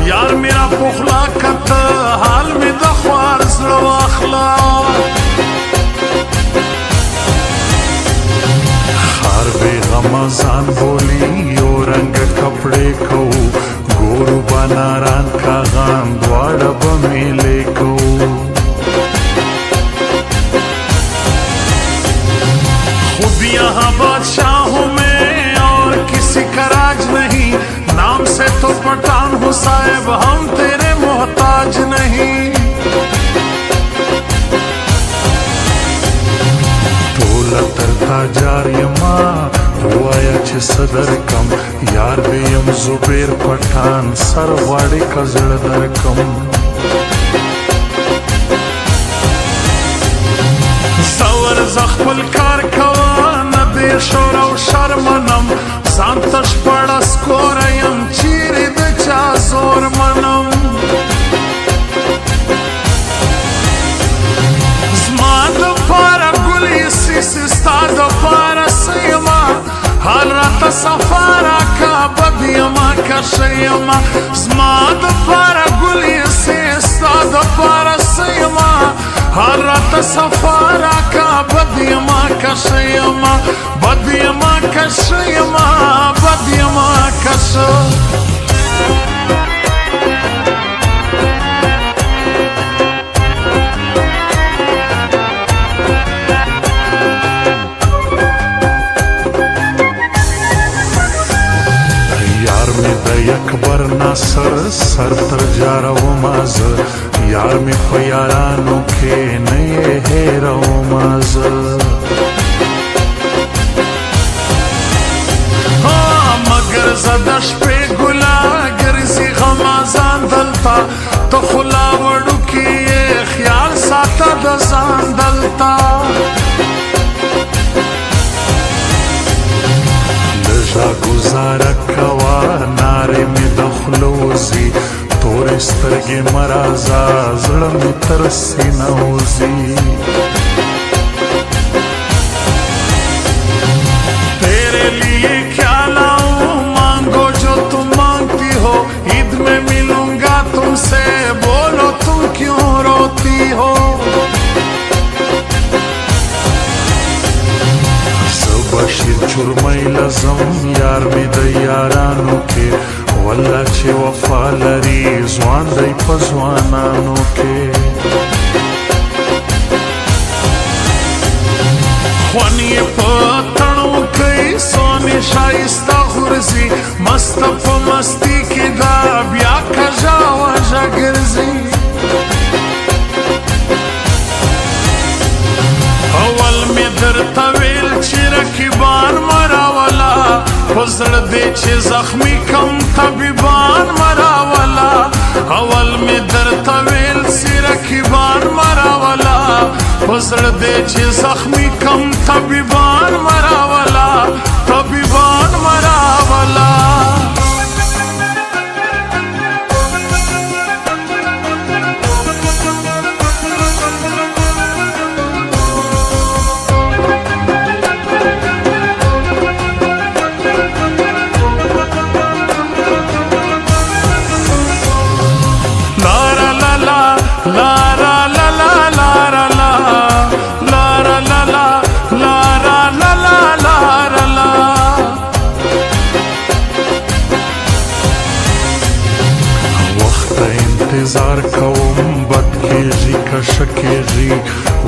यार मेरा पुखला कत हाल में दख्वार वाखला खार बे गमजान बोली यो रंग कपड़े को गोरु बनारान का गान द्वार बमेले को खुद यहाँ बादशाह में और किसी का राज नहीं नाम से तो पठान हो साहेब हम तेरे मोहताज नहीं जारियमा हुआया च सदर कम यार बेयम जुबेर पठान सरवाड़ी का जड़दर कम सवर जख्पल कार कवा न दे शोर शर्मनम सांतश पड़ा स्कोरयम चीरी दचा जोर मनम zmad para guli stad para siyama hal rata safara ka badiyama ka shayama zmad para guli stad para siyama hal rata safara ka badiyama ka shayama badiyama ka shayama badiyama ka shayama Akbar Nasir सर तर जा रहो माज यार में प्यारानों के नए है रहो माज हाँ मगर जदश पे गुला गर्जी गमाजान दलता तो खुला वड़ू की ये ख्याल साता दजान दलता गुजारा कवा नारे में दखलोजी तोरे स्तरगे मराजा जड़ में तरसी नौजी तेरे लिए क्या लाऊं मांगो जो तुम मांगती हो ईद में मिलूंगा तुमसे बोलो तुम क्यों रोती हो बशीर चुरमई लजम यार में दयारानों के वल्ला चे वफा लरी जवान दई पजवानानों के ख्वानिए पतनों कई सोने शाइस्ता गुरजी मस्त मस्ती की दा ब्या खजावा जगरजी अवल में दर तवेल चिरकीबान मरावला फजड़ दे चे जख्मी कम तबीबान मरावला अवल में दर तवेल चिरकीबान मरावला फजड़ दे चे जख्मी कम तबीबान मरावला तबीबान मरावला इंतजार कवम बद केजी कशकेजी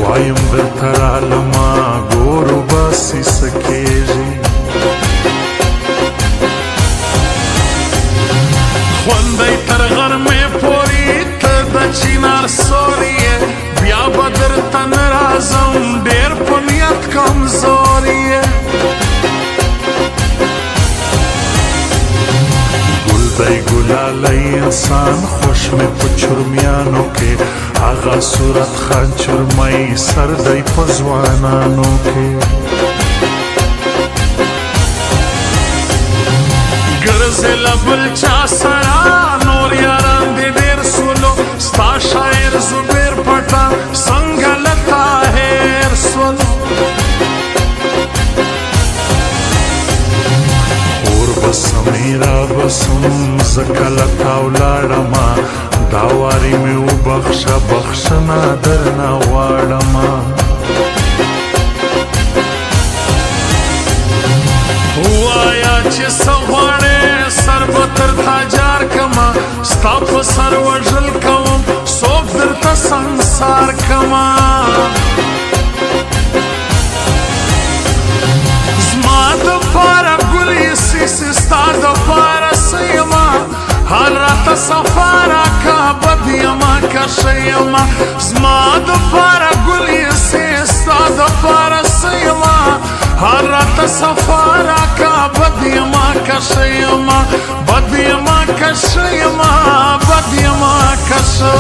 वायम दर तरालमा गोरु बसी सकेजी ख्वंदई तरगर में पोरी तदचिनार सोरिये ब्या बदर तन राजम डेर पुनियत कमजोरिये गुलदई गुलालई इंसान खुश में पुचुरमियानों के आगा सूरत खान चुरमई सरदई पजवानानों के गरजे लबल चा सरा नोर यारान दे देर सोलो स्ता शायर जुबेर पटा संगलता हेर सोलो और बस मेरा بسم زکلتا ولاړما دا واری مې وبخښه بخښنه درنه غواړمه وایا چې څه غواړې سر به تر تا جار کما ستا په سر وژل کوم څوک درته سنګسار کما زما دپاره ګلې سیسې ستا دپاره څه یمه حال راته صفا راکه بد یمه که ښه یمه زما دپاره ګلې سیسې ستا دپاره څه یمه حال راته صفا راکه بد یمه که ښه یمه بد یمه که ښه یمه بد یمه که ښه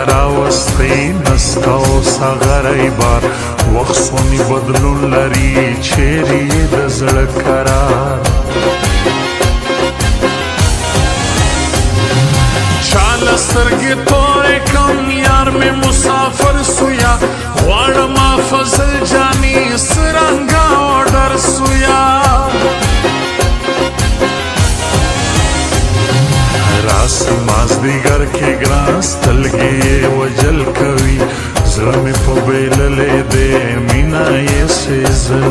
راوستی نستا اوسه غری بار وخت سونی بدلون لري چیرې د زړه قرار چاله سترګې تورې کم یار مې مسافر سویا غواړمه فضل جاني څرنګه اوډر سویا راسی مازدیګر کې ګران سترګې وجل کوي زړه مې په بیللې دی مینه یې سېزل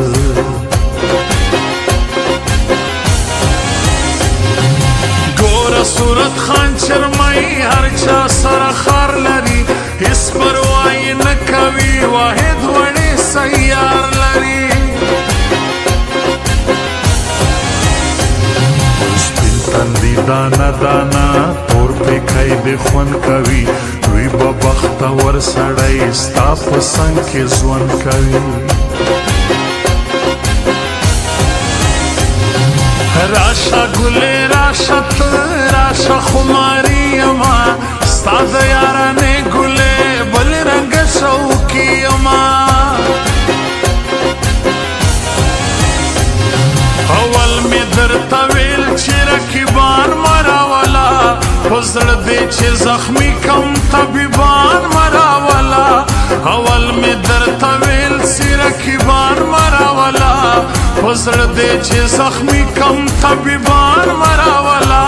ګوره صورت خان چرمۍ هر چا سره خار لري هېڅ پروا یې نه کوي واحد وړې سیار لري تندی دانا دانا تور پیکای دی خون کوي وی با بختور سړی ستا په څنګ کې ژوند کوي راشه ګلې راشه ته راشه خماري یما ستا د یارانې ګلې بل رنګه شوقي یما اول مې درته ویل چې رقیبان مراوله په زړه دې چې زخمي کم طبیبان مراوله اول مې درته ویل چې رقیبان مراوله په زړه دې چې زخمي کم طبیبان مراوله